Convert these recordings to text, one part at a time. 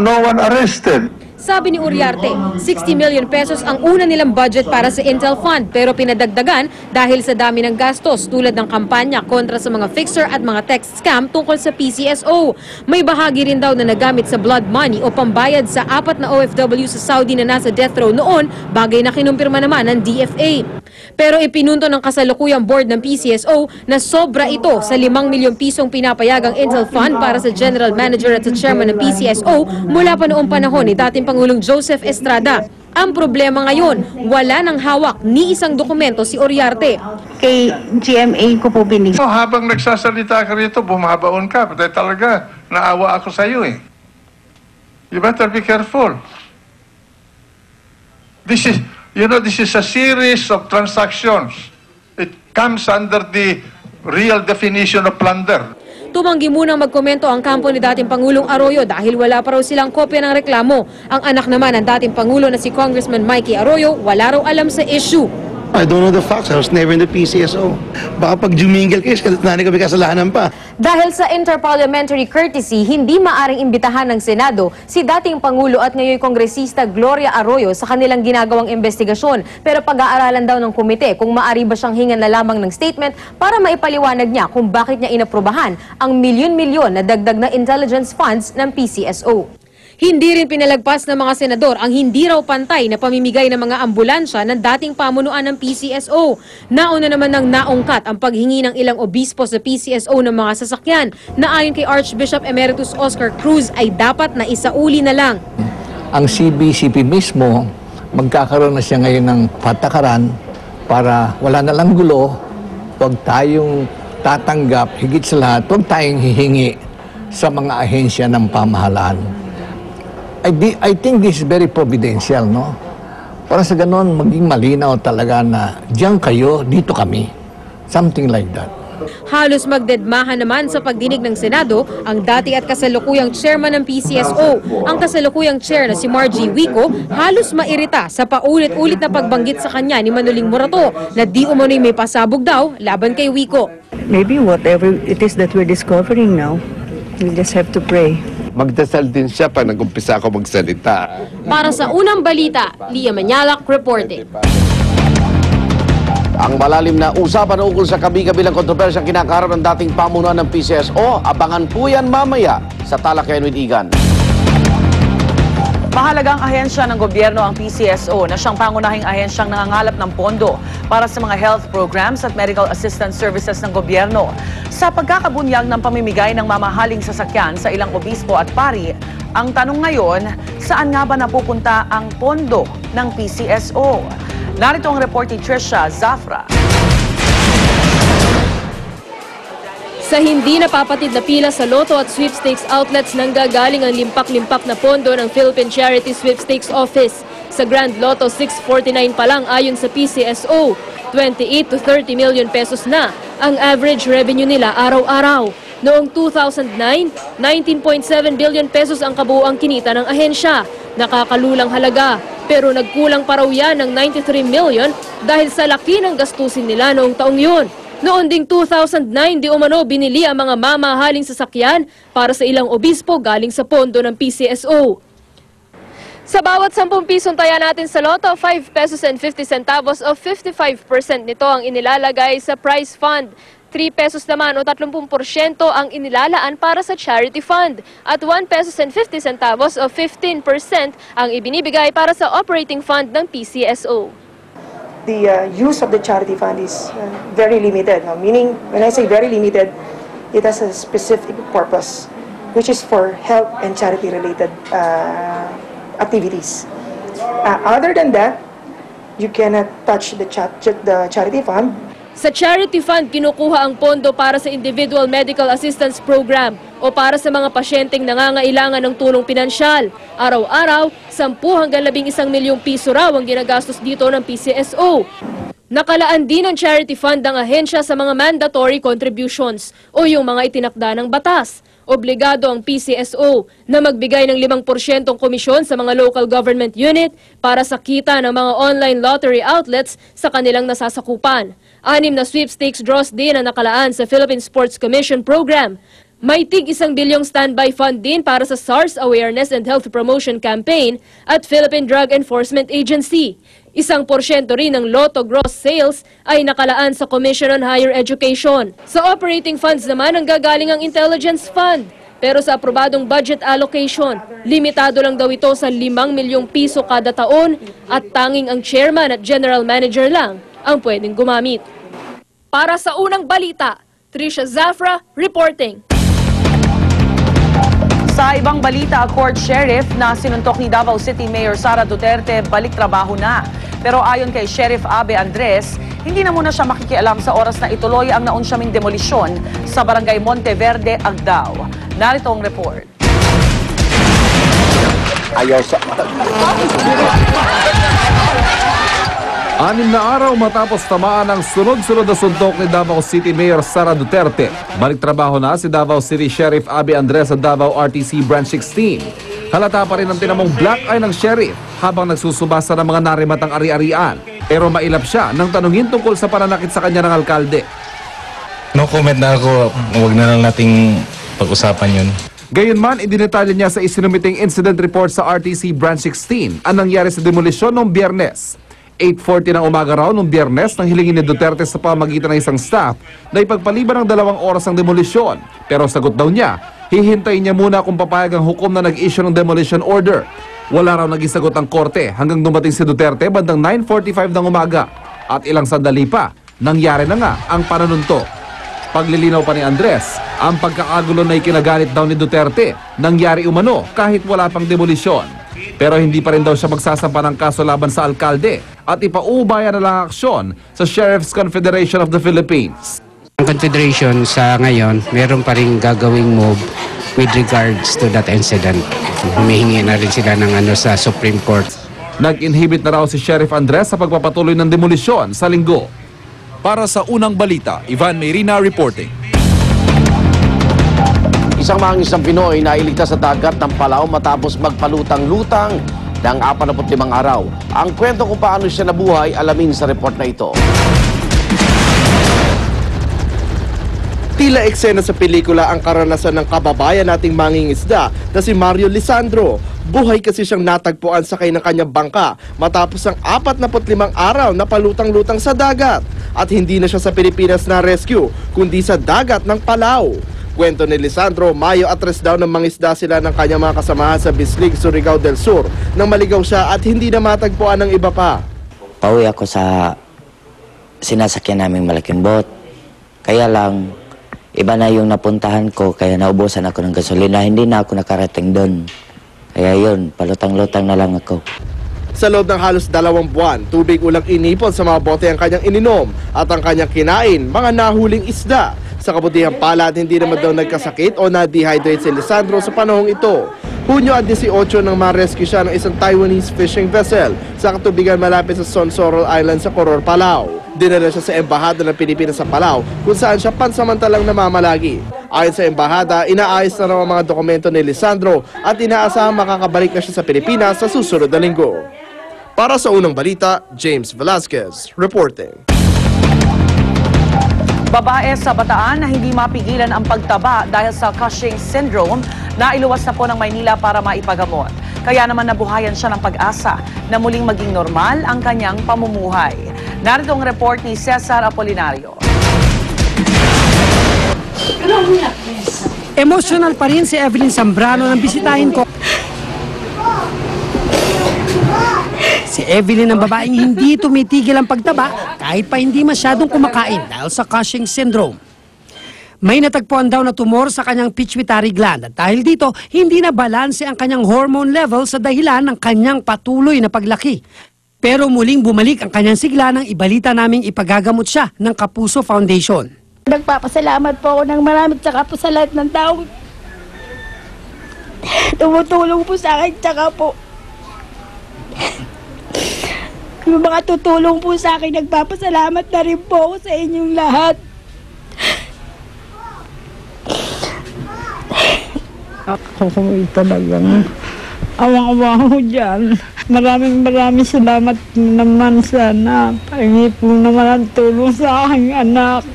no one arrested. Sabi ni Uriarte, 60 million pesos ang una nilang budget para sa Intel Fund pero pinadagdagan dahil sa dami ng gastos tulad ng kampanya kontra sa mga fixer at mga text scam tungkol sa PCSO. May bahagi rin daw na nagamit sa blood money o pambayad sa 4 na OFW sa Saudi na nasa death row noon, bagay na kinumpirma naman ng DFA. Pero ipinunto ng kasalukuyang board ng PCSO na sobra ito sa 5 milyong pisong pinapayagang Intel Fund para sa General Manager at sa Chairman ng PCSO mula pa noong panahon ni dating Pangulong Joseph Estrada. Ang problema ngayon, wala nang hawak ni isang dokumento si Uriarte. Kay GMA ko po binig. Habang nagsasalita ka rito, bumabaon ka. Dahil talaga, naawa ako sa iyo eh. You better be careful. This is a series of transactions. It comes under the real definition of plunder. Tumanggi munang magkomento ang kampo ni dating Pangulong Arroyo dahil wala pa raw silang kopya ng reklamo. Ang anak naman ng dating Pangulo na si Congressman Mikey Arroyo, wala raw alam sa issue. I don't know the facts. I was never in the PCSO. Baka pag jumingle case, nani kami kasalanan pa. Dahil sa interparliamentary courtesy, hindi maaring imbitahan ng Senado si dating Pangulo at ngayon Kongresista Gloria Arroyo sa kanilang ginagawang investigasyon. Pero pag-aaralan daw ng komite kung maari ba siyang hingan na lamang ng statement para maipaliwanag niya kung bakit niya inaprubahan ang milyon-milyon na dagdag na intelligence funds ng PCSO. Hindi rin pinalagpas ng mga senador ang hindi raw pantay na pamimigay ng mga ambulansya ng dating pamunuan ng PCSO. Nauna naman ng naungkat ang paghingi ng ilang obispo sa PCSO ng mga sasakyan na ayon kay Archbishop Emeritus Oscar Cruz ay dapat na isauli na lang. Ang CBCP mismo, magkakaroon na siya ngayon ng patakaran para wala na lang gulo, huwag tayong tatanggap, higit sa lahat, huwag tayong hihingi sa mga ahensya ng pamahalaan. I think this is very providential, no? Para sa ganon, maging malinaw talaga na diyan kayo, dito kami. Something like that. Halos magdedmahan naman sa pagdinig ng Senado ang dati at kasalukuyang chairman ng PCSO. Ang kasalukuyang chair na si Margie Wico halos mairita sa paulit-ulit na pagbanggit sa kanya ni Manoling Morato na di umano'y may pasabog daw laban kay Wico. Maybe whatever it is that we're discovering now, we just have to pray. Magdasal din siya pag nag-umpisa ako magsalita. Para sa Unang Balita, Lia Manyalak reporting. Ang malalim na usapan ukol sa kabi-kabilang kontrobersyang kinakaharap ng dating pamunuan ng PCSO, abangan po yan mamaya sa Talakayan with Igan. Mahalagang ahensya ng gobyerno ang PCSO na siyang pangunahing ahensyang nangangalap ng pondo para sa mga health programs at medical assistance services ng gobyerno. Sa pagkakabunyag ng pamimigay ng mamahaling sasakyan sa ilang obispo at pari, ang tanong ngayon, saan nga ba napupunta ang pondo ng PCSO? Narito ang report ni Trisha Zafra. Sa hindi napapatid na pila sa loto at sweepstakes outlets nanggagaling ang limpak-limpak na pondo ng Philippine Charity Sweepstakes Office. Sa Grand Lotto 649 pa lang ayon sa PCSO, 28 to 30 million pesos na ang average revenue nila araw-araw. Noong 2009, 19.7 billion pesos ang kabuuang kinita ng ahensya. Nakakalulang halaga, pero nagkulang pa raw yan ng 93 million dahil sa laki ng gastusin nila noong taong yun. Noon ding 2009, di umano binili ang mga mamahaling sasakyan para sa ilang obispo galing sa pondo ng PCSO. Sa bawat 10 pisong taya natin sa loto, 5 pesos and 50 centavos o 55% nito ang inilalagay sa prize fund. 3 pesos naman o 30% ang inilalaan para sa charity fund. At 1 pesos and 50 centavos o 15% ang ibinibigay para sa operating fund ng PCSO. The use of the charity fund is very limited. No? Meaning, when I say very limited, it has a specific purpose, which is for health and charity-related activities. Other than that, you cannot touch the charity fund. Sa charity fund, kinukuha ang pondo para sa Individual Medical Assistance Program o para sa mga pasyenteng nangangailangan ng tulong pinansyal. Araw-araw, 10 hanggang 11 milyong piso raw ang ginagastos dito ng PCSO. Nakalaan din ang charity fund ng ahensya sa mga mandatory contributions o yung mga itinakda ng batas. Obligado ang PCSO na magbigay ng 5% komisyon sa mga local government unit para sa kita ng mga online lottery outlets sa kanilang nasasakupan. 6 na sweepstakes draws din ang nakalaan sa Philippine Sports Commission program. May tig 1 bilyong standby fund din para sa SARS Awareness and Health Promotion Campaign at Philippine Drug Enforcement Agency. 1% rin ng Lotto gross sales ay nakalaan sa Commission on Higher Education. Sa operating funds naman ang gagaling ang Intelligence Fund. Pero sa aprobadong budget allocation, limitado lang daw ito sa 5 milyong piso kada taon at tanging ang chairman at general manager lang ang pwedeng gumamit. Para sa unang balita, Trisha Zafra reporting. Sa ibang balita, court sheriff na sinuntok ni Davao City Mayor Sara Duterte balik trabaho na. Pero ayon kay Sheriff Abe Andres, hindi na muna siya makikialam sa oras na ituloy ang naunsyaming demolisyon sa Barangay Monteverde, Agdao. Narito ang report. Ayaw sa... 6 na araw matapos tamaan ang sunod-sunod na suntok ni Davao City Mayor Sara Duterte. Balik trabaho na si Davao City Sheriff Abe Andres sa Davao RTC Branch 16. Halata pa rin ang tinamong black eye ng sheriff habang nagsusubasa ng mga narimatang ari-arian. Pero mailap siya nang tanungin tungkol sa pananakit sa kanya ng alkalde. No comment na ako, huwag na lang nating pag-usapan yun. Gayunman, idinetalya niya sa isinumiting incident report sa RTC Branch 16 ang nangyari sa demolisyon noong Biyernes. 8:40 ng umaga raw noong Biyernes nang hilingin ni Duterte sa pamagitan ng isang staff na ipagpaliban ng 2 oras ang demolisyon. Pero sagot daw niya, hihintayin niya muna kung papayag ang hukom na nag-issue ng demolition order. Wala raw naging sagot ang korte hanggang dumating si Duterte bandang 9:45 ng umaga. At ilang sandali pa, nangyari na nga ang pananuntok. Paglilinaw pa ni Andres, ang pagkakagulo na ikinagalit daw ni Duterte nangyari umano kahit wala pang demolisyon. Pero hindi pa rin daw siya magsasampa ng kaso laban sa alkalde at ipaubaya na lang aksyon sa Sheriff's Confederation of the Philippines. Ang Confederation sa ngayon, meron pa rin gagawing move with regards to that incident. Humihingi na rin sila ng sa Supreme Court. Nag-inhibit na raw si Sheriff Andres sa pagpapatuloy ng demolisyon sa linggo. Para sa unang balita, Ivan Mayrina reporting. Isang mangingisang Pinoy na iligtas sa dagat ng Palau matapos magpalutang-lutang ng 45 araw. Ang kwento kung paano siya nabuhay, alamin sa report na ito. Tila eksena sa pelikula ang karanasan ng kababayan nating mangingisda na si Mario Lisandro. Buhay kasi siyang natagpuan sakay ng kanyang bangka matapos ang 45 araw na palutang-lutang sa dagat. At hindi na siya sa Pilipinas na rescue, kundi sa dagat ng Palau. Kwento ni Lisandro, Mayo at 3 daw ng mangisda sila ng kanyang mga kasamahan sa Bislig, Surigao del Sur nang maligaw siya at hindi na matagpuan ng iba pa. Pauwi ako sa sinasakyan naming malaking boat. Kaya lang, iba na yung napuntahan ko, kaya naubusan ako ng gasolina. Hindi na ako nakarating doon. Kaya yun, palutang-lutang na lang ako. Sa loob ng halos 2 buwan, tubig ulang inipon sa mga bote ang kanyang ininom at ang kanyang kinain, mga nahuling isda. Sa kabutihang palad, hindi naman daw nagkasakit o na-dehydrate si Lisandro sa panahong ito. Hunyo at 18 nang ma-rescue siya ng isang Taiwanese fishing vessel sa katubigan malapit sa Sonsorol Island sa Koror, Palau. Dinala siya sa Embahada ng Pilipinas sa Palau kung saan siya pansamantalang namamalagi. Ayon sa Embahada, inaayos na raw ang mga dokumento ni Lisandro at inaasahang makakabalik na siya sa Pilipinas sa susunod na linggo. Para sa unang balita, James Velasquez reporting. Babae sa Bataan na hindi mapigilan ang pagtaba dahil sa Cushing syndrome na iluwas na po ng Maynila para maipagamot. Kaya naman nabuhayan siya ng pag-asa na muling maging normal ang kanyang pamumuhay. Narito ang report ni Cesar Apolinario. Emotional pa rin si Evelyn Zambrano nang bisitahin ko. Si Evelyn ang babaeng hindi tumitigil ang pagtaba kahit pa hindi masyadong kumakain dahil sa Cushing syndrome. May natagpuan daw na tumor sa kanyang pituitary gland at dahil dito, hindi na balanse ang kanyang hormone level sa dahilan ng kanyang patuloy na paglaki. Pero muling bumalik ang kanyang sigla nang ibalita naming ipagagamot siya ng Kapuso Foundation. Nagpapasalamat po ako ng marami tsaka po sa lahat ng taong tumutulong po sa akin tsaka po yung mga tutulong po sa akin, nagpapasalamat na rin po ako sa inyong lahat. Ako talagang awang-awa ko dyan. Maraming salamat naman sana. Pahingi po naman ang tulong sa aking anak.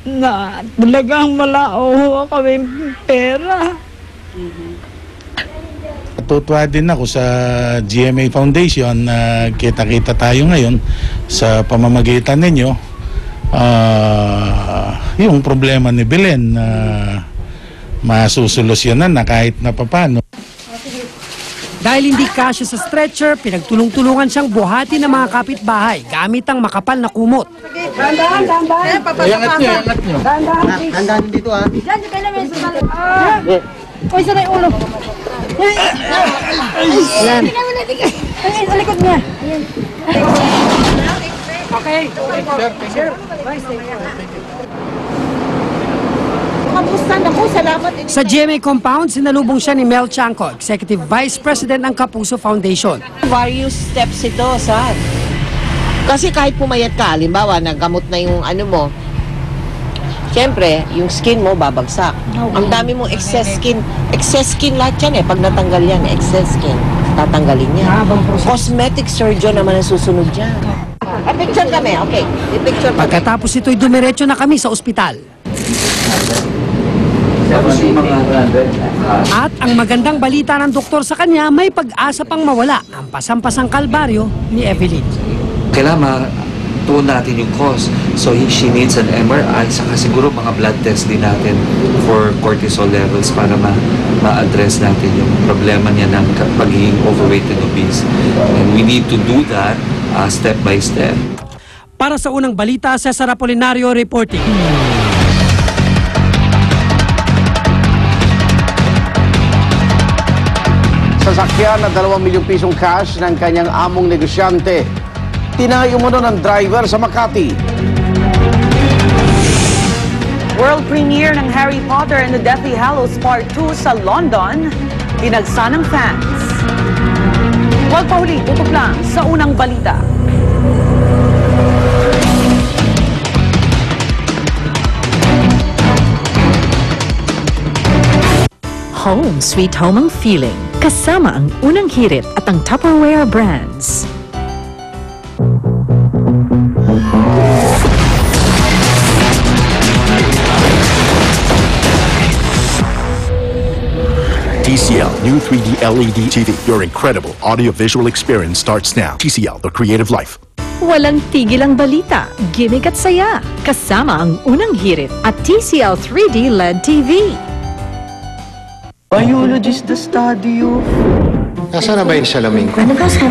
na talagang wala ho kami pera. Natutuwa din ako sa GMA Foundation na kita-kita tayo ngayon sa pamamagitan ninyo. Yung problema ni Belen na masusolusyonan na kahit na papano. Dahil hindi kasya sa stretcher, pinagtulong-tulungan siyang buhati ng mga kapitbahay gamit ang makapal na kumot. Dandahan, dandahan. Iangat nyo. Dandahan dito ha. Diyan, kayo namin sa Uy, sana yung ulo. Yan. Ay, sa likod niya. Okay. Sir. Kamusta na po? Salamat. Sa GMA compound, sinalubong siya ni Mel Chanco, Executive Vice President ng Kapuso Foundation. Various steps ito, sir. Kasi kahit pumayat ka, halimbawa, nagamot na yung ano mo, siyempre, yung skin mo babagsak. Ang dami mong excess skin lahat yan eh. Pag natanggal yan, excess skin, tatanggalin yan. Cosmetic surgeon naman ang susunod dyan. Picture kami, okay. I-picture kami. Pagkatapos ito'y dumiretso na kami sa ospital. At ang magandang balita ng doktor sa kanya, may pag-asa pang mawala ang pasampasang kalbaryo ni Evelyn. Kailangan tuon natin yung cause. So she needs an MRI, saka siguro mga blood test din natin for cortisol levels para ma-address natin yung problema niya ng pagiging overweight and obese. And we need to do that step by step. Para sa unang balita, Cesar Apolinario reporting. Sasakyan na 2 milyong pisong cash ng kanyang among negosyante. Tinangay umano ng driver sa Makati. World premiere ng Harry Potter and the Deathly Hallows Part 2 sa London, dinagsa ng fans. Huwag pa huli, tutok lang sa unang balita. Home sweet home ang feeling. Kasama ang unang hirit at ang Tupperware brands. TCL new 3D LED TV. Your incredible audio-visual experience starts now. TCL, the creative life. Walang tigil ang balita, gimmick at saya. Kasama ang unang hirit at TCL 3D LED TV. Biology is the study of... Nasaan na ba yung salamin ko? Ano ba sa